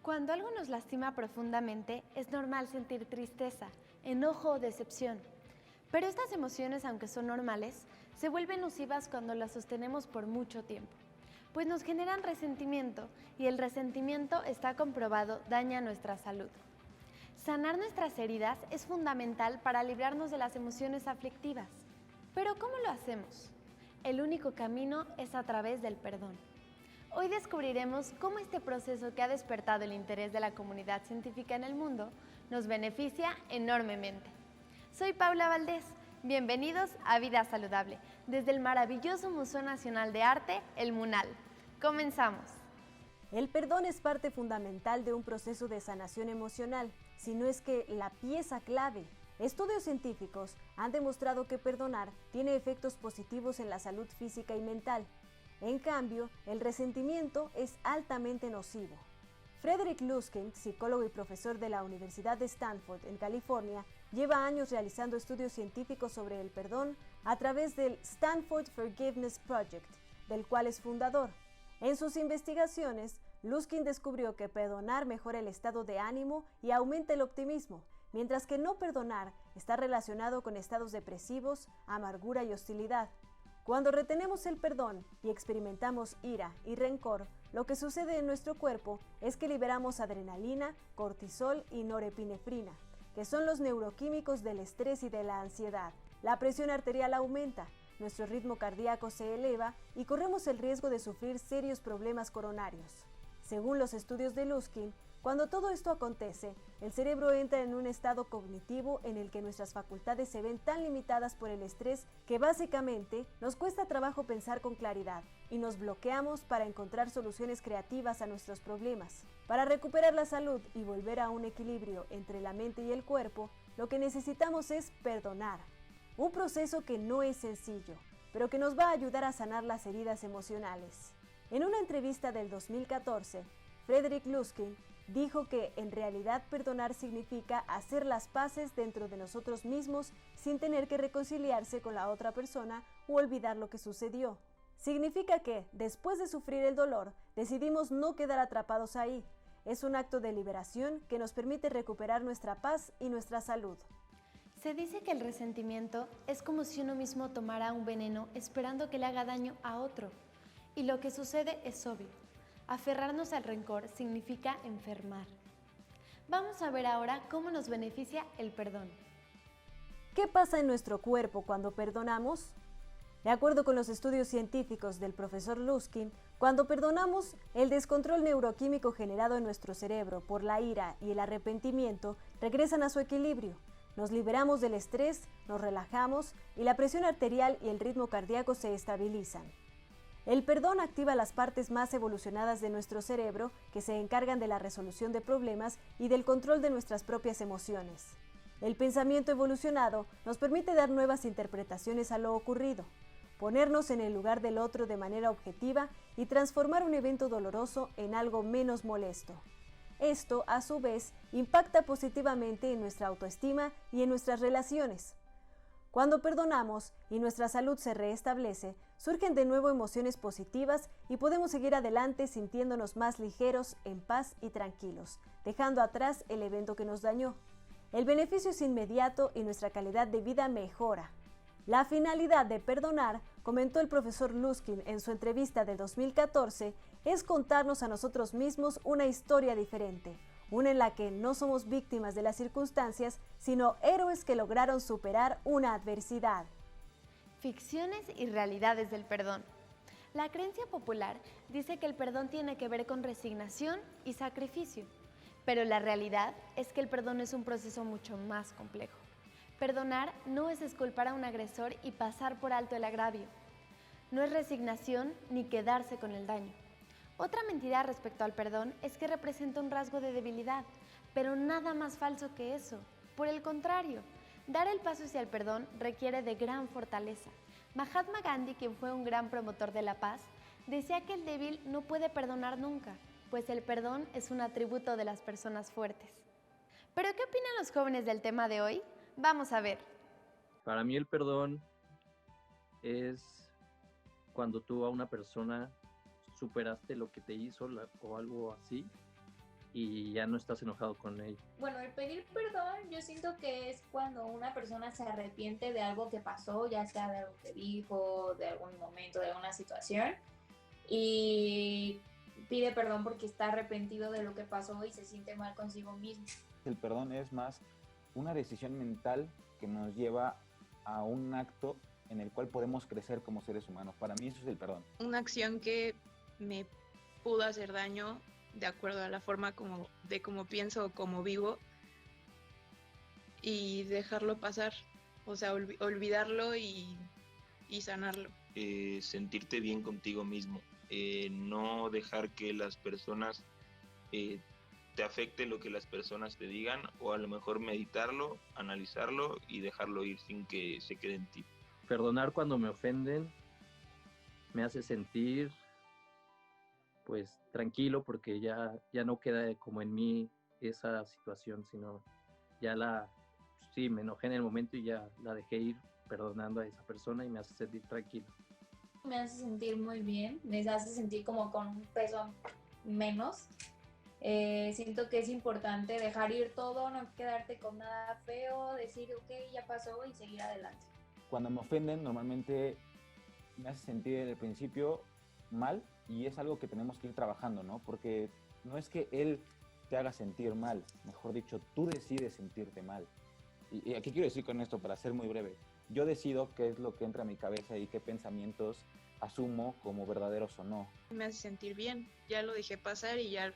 Cuando algo nos lastima profundamente, es normal sentir tristeza, enojo o decepción. Pero estas emociones, aunque son normales, se vuelven nocivas cuando las sostenemos por mucho tiempo, pues nos generan resentimiento y el resentimiento, está comprobado, daña nuestra salud. Sanar nuestras heridas es fundamental para librarnos de las emociones aflictivas. ¿Pero cómo lo hacemos? El único camino es a través del perdón. Hoy descubriremos cómo este proceso que ha despertado el interés de la comunidad científica en el mundo nos beneficia enormemente. Soy Paula Valdés. Bienvenidos a Vida Saludable, desde el maravilloso Museo Nacional de Arte, el MUNAL. Comenzamos. El perdón es parte fundamental de un proceso de sanación emocional, si no es que la pieza clave. Estudios científicos han demostrado que perdonar tiene efectos positivos en la salud física y mental. En cambio, el resentimiento es altamente nocivo. Frederick Luskin, psicólogo y profesor de la Universidad de Stanford en California, lleva años realizando estudios científicos sobre el perdón a través del Stanford Forgiveness Project, del cual es fundador. En sus investigaciones, Luskin descubrió que perdonar mejora el estado de ánimo y aumenta el optimismo, mientras que no perdonar está relacionado con estados depresivos, amargura y hostilidad. Cuando retenemos el perdón y experimentamos ira y rencor, lo que sucede en nuestro cuerpo es que liberamos adrenalina, cortisol y norepinefrina, que son los neuroquímicos del estrés y de la ansiedad. La presión arterial aumenta, nuestro ritmo cardíaco se eleva y corremos el riesgo de sufrir serios problemas coronarios. Según los estudios de Luskin, cuando todo esto acontece, el cerebro entra en un estado cognitivo en el que nuestras facultades se ven tan limitadas por el estrés que básicamente nos cuesta trabajo pensar con claridad y nos bloqueamos para encontrar soluciones creativas a nuestros problemas. Para recuperar la salud y volver a un equilibrio entre la mente y el cuerpo, lo que necesitamos es perdonar. Un proceso que no es sencillo, pero que nos va a ayudar a sanar las heridas emocionales. En una entrevista del 2014, Frederick Luskin dijo que en realidad perdonar significa hacer las paces dentro de nosotros mismos sin tener que reconciliarse con la otra persona o olvidar lo que sucedió. Significa que, después de sufrir el dolor, decidimos no quedar atrapados ahí. Es un acto de liberación que nos permite recuperar nuestra paz y nuestra salud. Se dice que el resentimiento es como si uno mismo tomara un veneno esperando que le haga daño a otro. Y lo que sucede es obvio. Aferrarnos al rencor significa enfermar. Vamos a ver ahora cómo nos beneficia el perdón. ¿Qué pasa en nuestro cuerpo cuando perdonamos? De acuerdo con los estudios científicos del profesor Luskin, cuando perdonamos, el descontrol neuroquímico generado en nuestro cerebro por la ira y el arrepentimiento regresan a su equilibrio. Nos liberamos del estrés, nos relajamos y la presión arterial y el ritmo cardíaco se estabilizan. El perdón activa las partes más evolucionadas de nuestro cerebro que se encargan de la resolución de problemas y del control de nuestras propias emociones. El pensamiento evolucionado nos permite dar nuevas interpretaciones a lo ocurrido, ponernos en el lugar del otro de manera objetiva y transformar un evento doloroso en algo menos molesto. Esto, a su vez, impacta positivamente en nuestra autoestima y en nuestras relaciones. Cuando perdonamos y nuestra salud se restablece, surgen de nuevo emociones positivas y podemos seguir adelante sintiéndonos más ligeros, en paz y tranquilos, dejando atrás el evento que nos dañó. El beneficio es inmediato y nuestra calidad de vida mejora. La finalidad de perdonar, comentó el profesor Luskin en su entrevista de 2014, es contarnos a nosotros mismos una historia diferente. Una en la que no somos víctimas de las circunstancias, sino héroes que lograron superar una adversidad. Ficciones y realidades del perdón. La creencia popular dice que el perdón tiene que ver con resignación y sacrificio, pero la realidad es que el perdón es un proceso mucho más complejo. Perdonar no es disculpar a un agresor y pasar por alto el agravio. No es resignación ni quedarse con el daño. Otra mentira respecto al perdón es que representa un rasgo de debilidad, pero nada más falso que eso. Por el contrario, dar el paso hacia el perdón requiere de gran fortaleza. Mahatma Gandhi, quien fue un gran promotor de la paz, decía que el débil no puede perdonar nunca, pues el perdón es un atributo de las personas fuertes. ¿Pero qué opinan los jóvenes del tema de hoy? Vamos a ver. Para mí el perdón es cuando tú a una persona superaste lo que te hizo o algo así y ya no estás enojado con ella. Bueno, el pedir perdón yo siento que es cuando una persona se arrepiente de algo que pasó, ya sea de algo que dijo, de algún momento, de alguna situación, y pide perdón porque está arrepentido de lo que pasó y se siente mal consigo mismo. El perdón es más una decisión mental que nos lleva a un acto en el cual podemos crecer como seres humanos. Para mí eso es el perdón. Una acción que me pudo hacer daño de acuerdo a la forma de cómo pienso o cómo vivo, y dejarlo pasar, o sea, olvidarlo y sanarlo. Sentirte bien contigo mismo, no dejar que las personas te afecte lo que las personas te digan, o a lo mejor meditarlo, analizarlo y dejarlo ir sin que se quede en ti. Perdonar cuando me ofenden me hace sentir pues tranquilo, porque ya no queda como en mí esa situación, sino ya sí, me enojé en el momento y ya la dejé ir perdonando a esa persona y me hace sentir tranquilo. Me hace sentir muy bien, me hace sentir como con un peso menos. Siento que es importante dejar ir todo, no quedarte con nada feo, decir ok, ya pasó y seguir adelante. Cuando me ofenden, normalmente me hace sentir en el principio mal, y es algo que tenemos que ir trabajando, ¿no? Porque no es que él te haga sentir mal, mejor dicho, tú decides sentirte mal. Y aquí quiero decir con esto, para ser muy breve, yo decido qué es lo que entra a mi cabeza y qué pensamientos asumo como verdaderos o no. Me hace sentir bien, ya lo dejé pasar y ya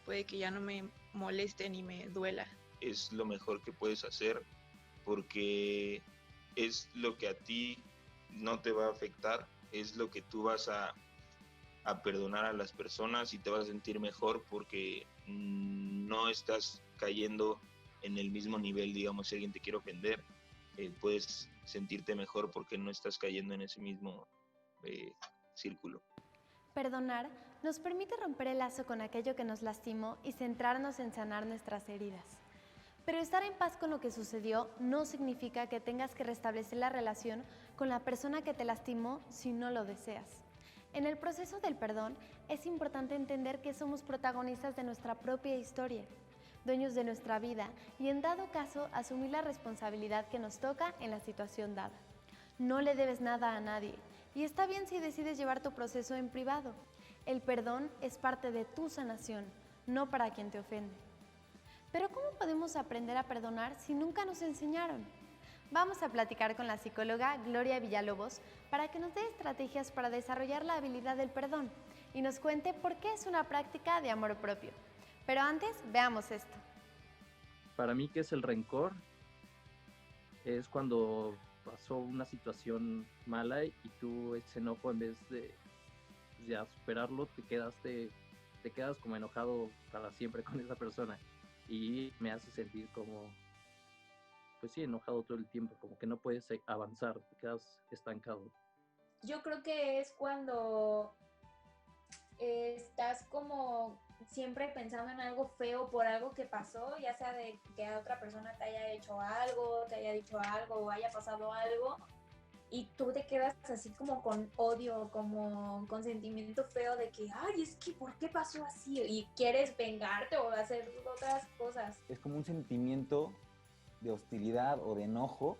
puede que ya no me moleste ni me duela. Es lo mejor que puedes hacer, porque es lo que a ti no te va a afectar, es lo que tú vas a perdonar a las personas y te vas a sentir mejor, porque no estás cayendo en el mismo nivel. Digamos, si alguien te quiere ofender, puedes sentirte mejor porque no estás cayendo en ese mismo círculo. Perdonar nos permite romper el lazo con aquello que nos lastimó y centrarnos en sanar nuestras heridas. Pero estar en paz con lo que sucedió no significa que tengas que restablecer la relación con la persona que te lastimó si no lo deseas. En el proceso del perdón es importante entender que somos protagonistas de nuestra propia historia, dueños de nuestra vida, y en dado caso asumir la responsabilidad que nos toca en la situación dada. No le debes nada a nadie, y está bien si decides llevar tu proceso en privado. El perdón es parte de tu sanación, no para quien te ofende. Pero ¿cómo podemos aprender a perdonar si nunca nos enseñaron? Vamos a platicar con la psicóloga Gloria Villalobos para que nos dé estrategias para desarrollar la habilidad del perdón y nos cuente por qué es una práctica de amor propio. Pero antes, veamos esto. Para mí, ¿qué es el rencor? Es cuando pasó una situación mala y tú ese enojo, en vez de ya superarlo, te quedas como enojado para siempre con esa persona, y me hace sentir como, pues sí, enojado todo el tiempo, como que no puedes avanzar, te quedas estancado. Yo creo que es cuando estás como siempre pensando en algo feo por algo que pasó, ya sea de que a otra persona te haya hecho algo, te haya dicho algo o haya pasado algo, y tú te quedas así como con odio, como con sentimiento feo de que, ay, es que ¿por qué pasó así? Y quieres vengarte o hacer otras cosas. Es como un sentimiento de hostilidad o de enojo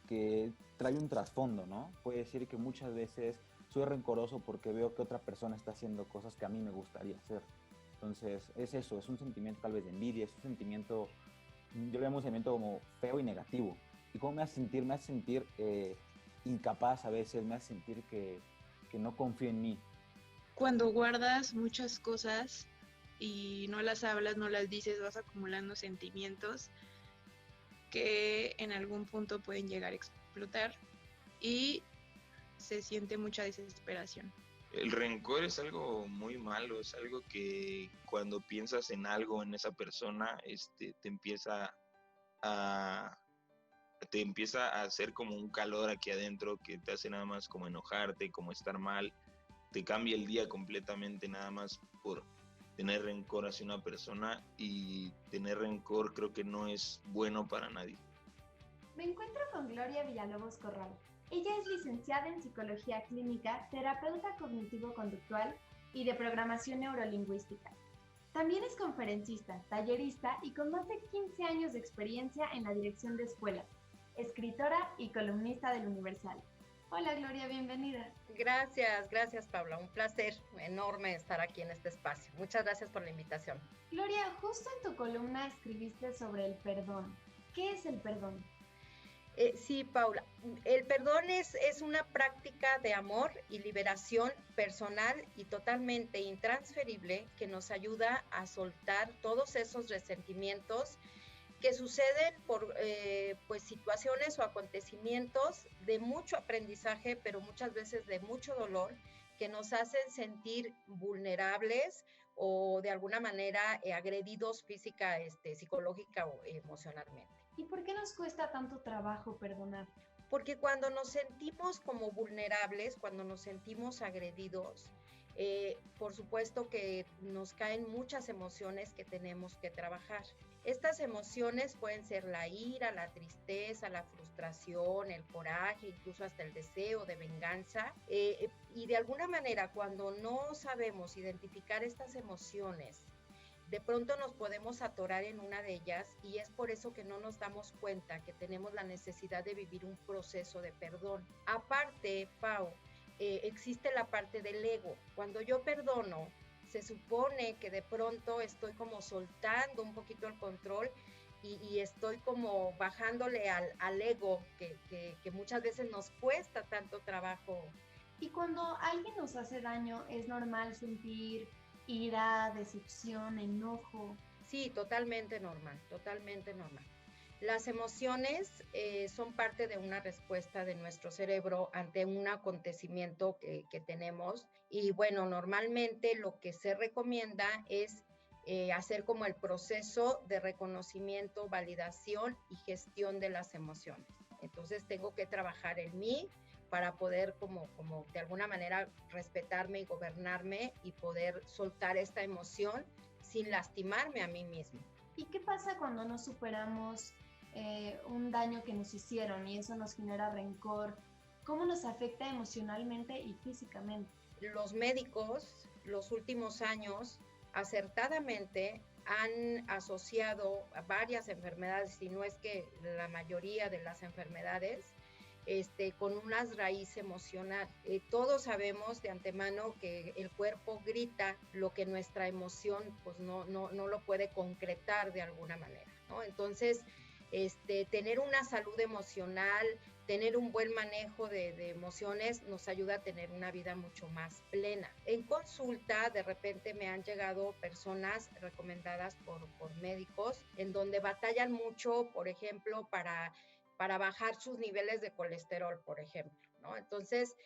que trae un trasfondo, ¿no? Puede decir que muchas veces soy rencoroso porque veo que otra persona está haciendo cosas que a mí me gustaría hacer. Entonces, es eso, es un sentimiento tal vez de envidia, es un sentimiento, yo le llamo un sentimiento como feo y negativo. ¿Y cómo me hace sentir? Me hace sentir incapaz a veces, me hace sentir que no confío en mí. Cuando guardas muchas cosas y no las hablas, no las dices, vas acumulando sentimientos que en algún punto pueden llegar a explotar y se siente mucha desesperación. El rencor es algo muy malo, es algo que cuando piensas en algo, en esa persona, te empieza a hacer como un calor aquí adentro que te hace nada más como enojarte, como estar mal, te cambia el día completamente nada más por tener rencor hacia una persona, y tener rencor creo que no es bueno para nadie. Me encuentro con Gloria Villalobos Corral. Ella es licenciada en Psicología Clínica, terapeuta cognitivo-conductual y de programación neurolingüística. También es conferencista, tallerista y con más de 15 años de experiencia en la dirección de escuelas, escritora y columnista del Universal. Hola Gloria, bienvenida. Gracias Paula, un placer enorme estar aquí en este espacio. Muchas gracias por la invitación. Gloria, justo en tu columna escribiste sobre el perdón. ¿Qué es el perdón? Sí, Paula, el perdón es una práctica de amor y liberación personal y totalmente intransferible que nos ayuda a soltar todos esos resentimientos que suceden por pues situaciones o acontecimientos de mucho aprendizaje, pero muchas veces de mucho dolor, que nos hacen sentir vulnerables o de alguna manera agredidos física, psicológica o emocionalmente. ¿Y por qué nos cuesta tanto trabajo perdonar? Porque cuando nos sentimos como vulnerables, cuando nos sentimos agredidos, por supuesto que nos caen muchas emociones que tenemos que trabajar. Estas emociones pueden ser la ira, la tristeza, la frustración, el coraje, incluso hasta el deseo de venganza. Y de alguna manera, cuando no sabemos identificar estas emociones, de pronto nos podemos atorar en una de ellas y es por eso que no nos damos cuenta que tenemos la necesidad de vivir un proceso de perdón. Aparte, Pau, existe la parte del ego. Cuando yo perdono, se supone que de pronto estoy como soltando un poquito el control y estoy como bajándole al ego que muchas veces nos cuesta tanto trabajo. Y cuando alguien nos hace daño, es normal sentir ira, decepción, enojo. Sí, totalmente normal, totalmente normal. Las emociones son parte de una respuesta de nuestro cerebro ante un acontecimiento que tenemos y bueno, normalmente lo que se recomienda es hacer como el proceso de reconocimiento, validación y gestión de las emociones. Entonces tengo que trabajar en mí para poder como de alguna manera respetarme y gobernarme y poder soltar esta emoción sin lastimarme a mí mismo. ¿Y qué pasa cuando no superamos un daño que nos hicieron y eso nos genera rencor? ¿Cómo nos afecta emocionalmente y físicamente? Los médicos, los últimos años, acertadamente han asociado a varias enfermedades, si no es que la mayoría de las enfermedades, con una raíz emocional. Todos sabemos de antemano que el cuerpo grita lo que nuestra emoción pues no lo puede concretar de alguna manera, ¿no? Entonces, tener una salud emocional, tener un buen manejo de emociones nos ayuda a tener una vida mucho más plena. En consulta, de repente me han llegado personas recomendadas por médicos en donde batallan mucho, por ejemplo, para bajar sus niveles de colesterol, por ejemplo, ¿no? Entonces,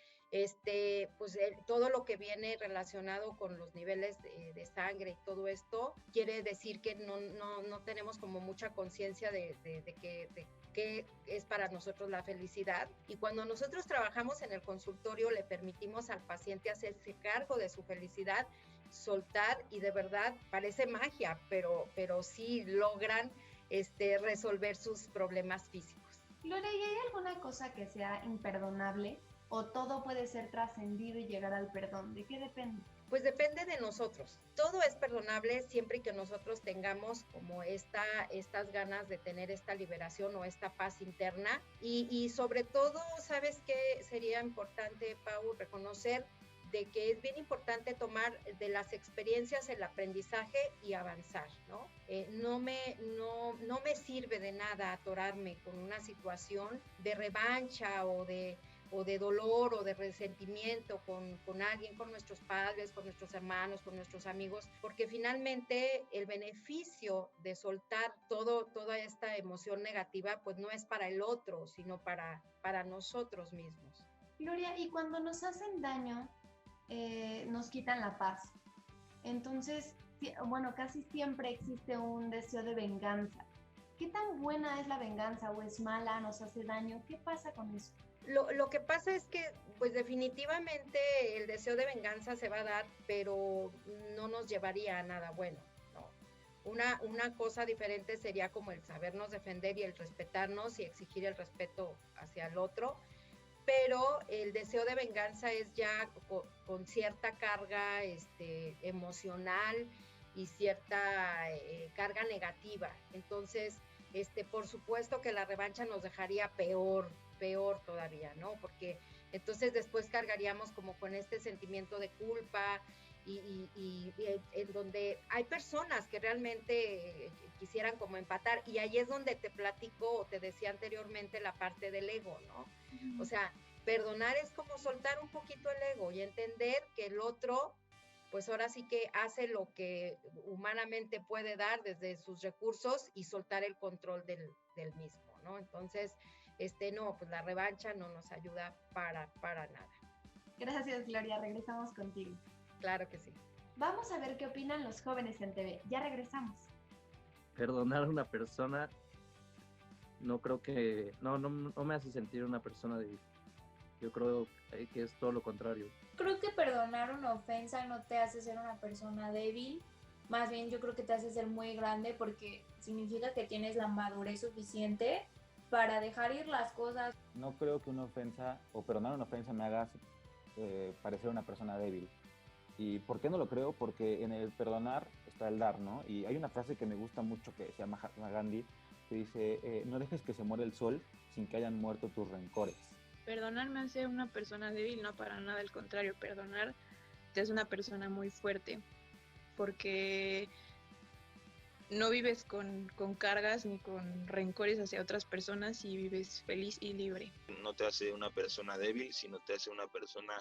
pues todo lo que viene relacionado con los niveles de sangre y todo esto, quiere decir que no tenemos como mucha conciencia de qué es para nosotros la felicidad. Y cuando nosotros trabajamos en el consultorio, le permitimos al paciente hacerse cargo de su felicidad, soltar, y de verdad parece magia, pero sí logran resolver sus problemas físicos. Gloria, ¿y hay alguna cosa que sea imperdonable o todo puede ser trascendido y llegar al perdón? ¿De qué depende? Pues depende de nosotros. Todo es perdonable siempre que nosotros tengamos como estas ganas de tener esta liberación o esta paz interna. Y sobre todo, ¿sabes qué sería importante, Pau? Reconocer de que es bien importante tomar de las experiencias el aprendizaje y avanzar, ¿no? No me sirve de nada atorarme con una situación de revancha o de dolor o de resentimiento con alguien, con nuestros padres, con nuestros hermanos, con nuestros amigos, porque finalmente el beneficio de soltar toda esta emoción negativa, pues no es para el otro, sino para nosotros mismos. Gloria, y cuando nos hacen daño, nos quitan la paz. Entonces, bueno, casi siempre existe un deseo de venganza. ¿Qué tan buena es la venganza o es mala, nos hace daño? ¿Qué pasa con eso? Lo que pasa es que, pues definitivamente el deseo de venganza se va a dar, pero no nos llevaría a nada bueno, ¿no? Una cosa diferente sería como el sabernos defender y el respetarnos y exigir el respeto hacia el otro, pero el deseo de venganza es ya con cierta carga emocional y cierta carga negativa. Entonces, por supuesto que la revancha nos dejaría peor todavía, ¿no? Porque entonces después cargaríamos como con este sentimiento de culpa y en donde hay personas que realmente quisieran como empatar, y ahí es donde te platico o te decía anteriormente la parte del ego, ¿no? O sea, perdonar es como soltar un poquito el ego y entender que el otro, pues ahora sí que hace lo que humanamente puede dar desde sus recursos y soltar el control del mismo, ¿no? Entonces, no, pues la revancha no nos ayuda para nada. Gracias, Gloria. Regresamos contigo. Claro que sí. Vamos a ver qué opinan los jóvenes en TV. Ya regresamos. Perdonar a una persona no creo que... No me hace sentir una persona débil. Yo creo que es todo lo contrario. Creo que perdonar una ofensa no te hace ser una persona débil. Más bien yo creo que te hace ser muy grande, porque significa que tienes la madurez suficiente para dejar ir las cosas. No creo que una ofensa o perdonar una ofensa me haga parecer una persona débil. ¿Y por qué no lo creo? Porque en el perdonar está el dar, ¿no? Y hay una frase que me gusta mucho que se llama Mahatma Gandhi, que dice, no dejes que se muera el sol sin que hayan muerto tus rencores. Perdonar me hace una persona débil, no para nada, al contrario, perdonar te hace una persona muy fuerte, porque no vives con cargas ni con rencores hacia otras personas y vives feliz y libre. No te hace una persona débil, sino te hace una persona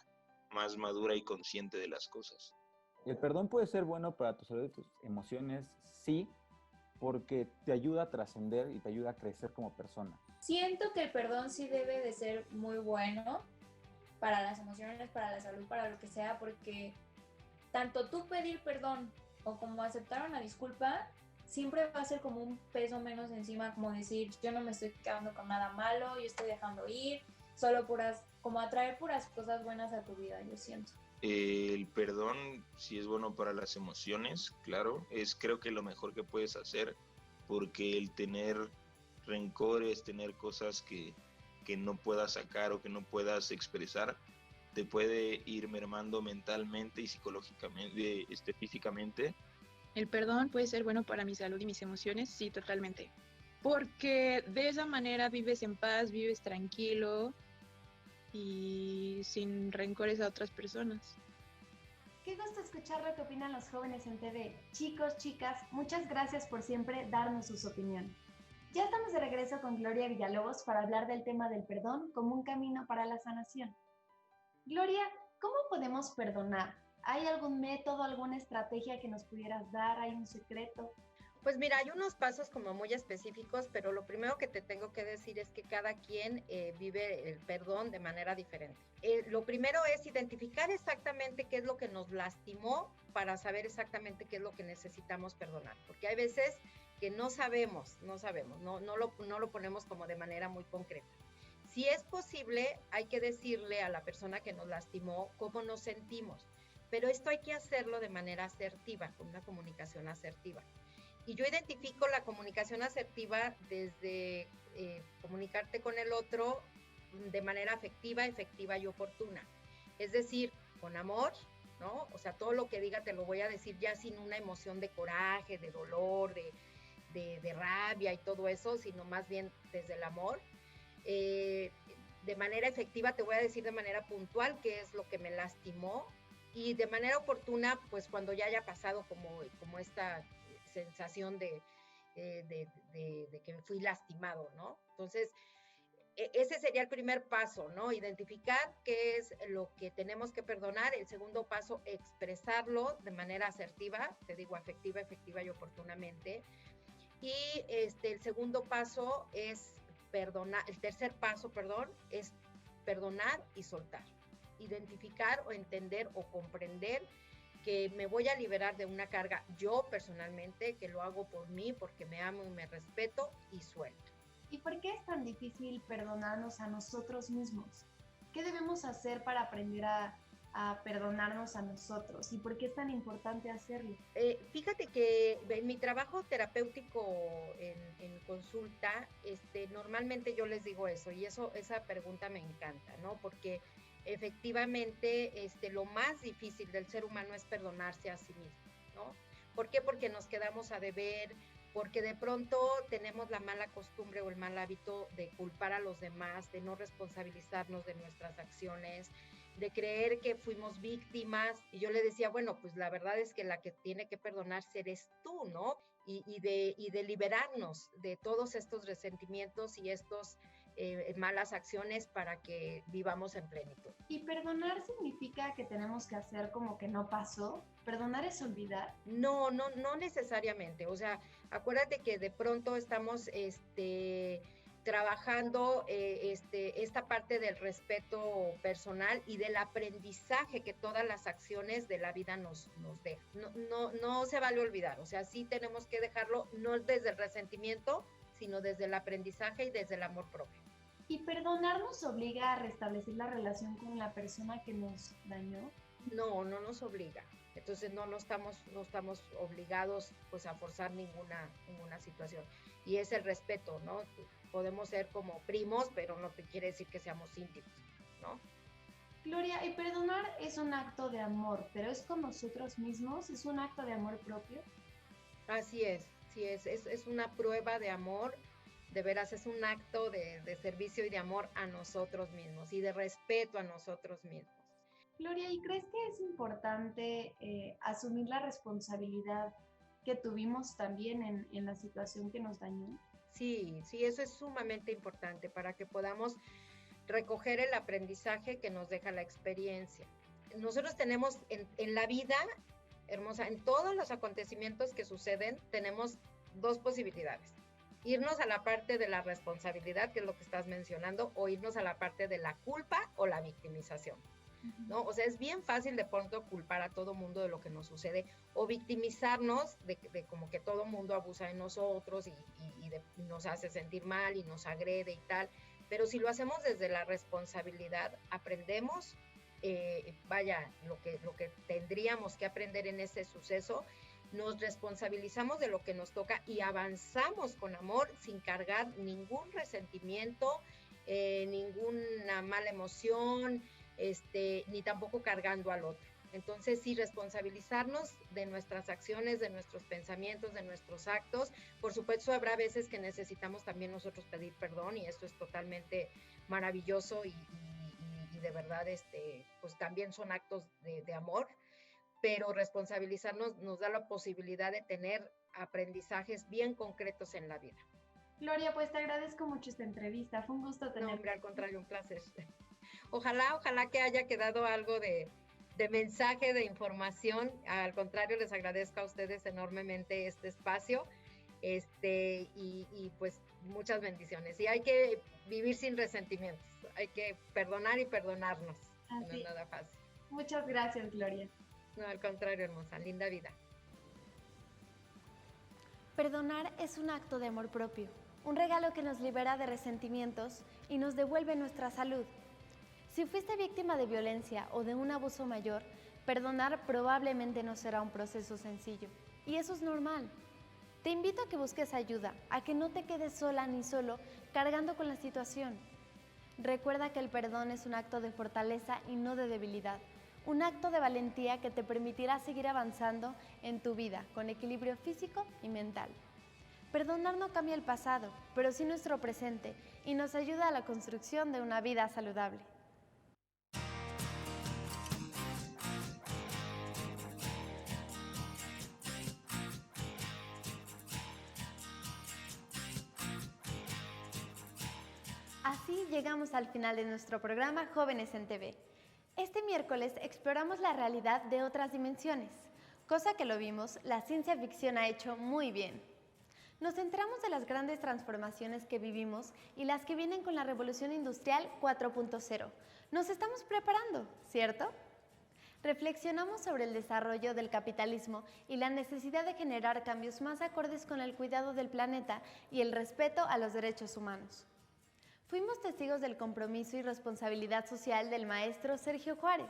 más madura y consciente de las cosas. El perdón puede ser bueno para tu salud y tus emociones, sí, porque te ayuda a trascender y te ayuda a crecer como persona. Siento que el perdón sí debe de ser muy bueno para las emociones, para la salud, para lo que sea, porque tanto tú pedir perdón o como aceptar una disculpa siempre va a ser como un peso menos encima, como decir, yo no me estoy quedando con nada malo, yo estoy dejando ir, solo como atraer puras cosas buenas a tu vida, yo siento. El perdón sí es bueno para las emociones, claro, es creo que lo mejor que puedes hacer, porque el tener rencores, tener cosas que no puedas sacar o que no puedas expresar, te puede ir mermando mentalmente y psicológicamente, físicamente. El perdón puede ser bueno para mi salud y mis emociones, sí, totalmente. Porque de esa manera vives en paz, vives tranquilo y sin rencores a otras personas. Qué gusto escuchar lo que opinan los jóvenes en TV. Chicos, chicas, muchas gracias por siempre darnos sus opiniones. Ya estamos de regreso con Gloria Villalobos para hablar del tema del perdón como un camino para la sanación. Gloria, ¿cómo podemos perdonar? ¿Hay algún método, alguna estrategia que nos pudieras dar? ¿Hay un secreto? Pues mira, hay unos pasos como muy específicos, pero lo primero que te tengo que decir es que cada quien vive el perdón de manera diferente. Lo primero es identificar exactamente qué es lo que nos lastimó para saber exactamente qué es lo que necesitamos perdonar, porque hay veces que no sabemos, no lo ponemos como de manera muy concreta. Si es posible, hay que decirle a la persona que nos lastimó cómo nos sentimos, pero esto hay que hacerlo de manera asertiva, con una comunicación asertiva. Y yo identifico la comunicación asertiva desde comunicarte con el otro de manera afectiva, efectiva y oportuna. Es decir, con amor, ¿no? O sea, todo lo que diga te lo voy a decir ya sin una emoción de coraje, de dolor, de rabia y todo eso, sino más bien desde el amor. De manera efectiva te voy a decir de manera puntual qué es lo que me lastimó, y de manera oportuna, pues cuando ya haya pasado como esta sensación de que me fui lastimado, ¿no? Entonces, ese sería el primer paso, ¿no? Identificar qué es lo que tenemos que perdonar. El segundo paso, expresarlo de manera asertiva, te digo, afectiva, efectiva y oportunamente. Y el segundo paso es perdonar, el tercer paso, perdón, es perdonar y soltar. Identificar o entender o comprender que me voy a liberar de una carga yo personalmente, que lo hago por mí, porque me amo y me respeto, y suelto. ¿Y por qué es tan difícil perdonarnos a nosotros mismos? ¿Qué debemos hacer para aprender a perdonarnos a nosotros? ¿Y por qué es tan importante hacerlo? Fíjate que en mi trabajo terapéutico en consulta, normalmente yo les digo eso, y esa pregunta me encanta, ¿no? Porque efectivamente lo más difícil del ser humano es perdonarse a sí mismo, ¿no? ¿Por qué? Porque nos quedamos a deber, porque de pronto tenemos la mala costumbre o el mal hábito de culpar a los demás, de no responsabilizarnos de nuestras acciones, de creer que fuimos víctimas. Y yo le decía, bueno, pues la verdad es que la que tiene que perdonarse eres tú, ¿no? Y de liberarnos de todos estos resentimientos y estos malas acciones para que vivamos en plenitud. ¿Y perdonar significa que tenemos que hacer como que no pasó? ¿Perdonar es olvidar? No necesariamente. O sea, acuérdate que de pronto estamos trabajando esta parte del respeto personal y del aprendizaje que todas las acciones de la vida nos dejan. No se vale olvidar. O sea, sí tenemos que dejarlo, no desde el resentimiento, sino desde el aprendizaje y desde el amor propio. ¿Y perdonar nos obliga a restablecer la relación con la persona que nos dañó? No nos obliga. Entonces no estamos obligados pues a forzar ninguna situación. Y es el respeto, ¿no? Podemos ser como primos, pero no te quiere decir que seamos íntimos, ¿no? Gloria, y perdonar es un acto de amor, pero es con nosotros mismos, es un acto de amor propio. Así es, sí es una prueba de amor, de veras es un acto de servicio y de amor a nosotros mismos y de respeto a nosotros mismos. Gloria, ¿y crees que es importante asumir la responsabilidad que tuvimos también en la situación que nos dañó? Sí, eso es sumamente importante para que podamos recoger el aprendizaje que nos deja la experiencia. Nosotros tenemos en la vida, hermosa, en todos los acontecimientos que suceden, tenemos dos posibilidades. Irnos a la parte de la responsabilidad, que es lo que estás mencionando, o irnos a la parte de la culpa o la victimización. ¿No? O sea, es bien fácil de pronto culpar a todo mundo de lo que nos sucede o victimizarnos de como que todo mundo abusa de nosotros y nos hace sentir mal y nos agrede y tal, pero si lo hacemos desde la responsabilidad, aprendemos, lo que tendríamos que aprender en ese suceso, nos responsabilizamos de lo que nos toca y avanzamos con amor sin cargar ningún resentimiento, ninguna mala emoción, ni tampoco cargando al otro. Entonces, sí, responsabilizarnos de nuestras acciones, de nuestros pensamientos, de nuestros actos. Por supuesto, habrá veces que necesitamos también nosotros pedir perdón y esto es totalmente maravilloso y de verdad, pues también son actos de amor, pero responsabilizarnos nos da la posibilidad de tener aprendizajes bien concretos en la vida. Gloria, pues te agradezco mucho esta entrevista. Fue un gusto tenerte. No, hombre, al contrario, un placer. Ojalá que haya quedado algo de mensaje, de información. Al contrario, les agradezco a ustedes enormemente este espacio. Y pues muchas bendiciones. Y hay que vivir sin resentimientos. Hay que perdonar y perdonarnos. No es nada fácil. Muchas gracias, Gloria. No, al contrario, hermosa. Linda vida. Perdonar es un acto de amor propio. Un regalo que nos libera de resentimientos y nos devuelve nuestra salud. Si fuiste víctima de violencia o de un abuso mayor, perdonar probablemente no será un proceso sencillo. Y eso es normal. Te invito a que busques ayuda, a que no te quedes sola ni solo cargando con la situación. Recuerda que el perdón es un acto de fortaleza y no de debilidad. Un acto de valentía que te permitirá seguir avanzando en tu vida con equilibrio físico y mental. Perdonar no cambia el pasado, pero sí nuestro presente y nos ayuda a la construcción de una vida saludable. Así llegamos al final de nuestro programa Jóvenes en TV. Este miércoles exploramos la realidad de otras dimensiones, cosa que lo vimos, la ciencia ficción ha hecho muy bien. Nos centramos en las grandes transformaciones que vivimos y las que vienen con la Revolución Industrial 4.0. Nos estamos preparando, ¿cierto? Reflexionamos sobre el desarrollo del capitalismo y la necesidad de generar cambios más acordes con el cuidado del planeta y el respeto a los derechos humanos. Fuimos testigos del compromiso y responsabilidad social del maestro Sergio Juárez.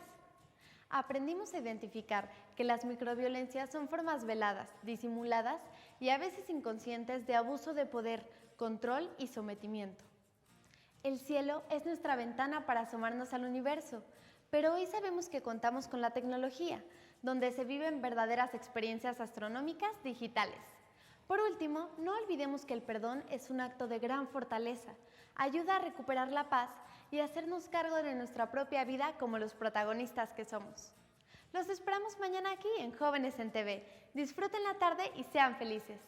Aprendimos a identificar que las microviolencias son formas veladas, disimuladas y a veces inconscientes de abuso de poder, control y sometimiento. El cielo es nuestra ventana para asomarnos al universo, Pero hoy sabemos que contamos con la tecnología, donde se viven verdaderas experiencias astronómicas digitales. Por último, no olvidemos que el perdón es un acto de gran fortaleza, ayuda a recuperar la paz y a hacernos cargo de nuestra propia vida como los protagonistas que somos. Los esperamos mañana aquí en Jóvenes en TV. Disfruten la tarde y sean felices.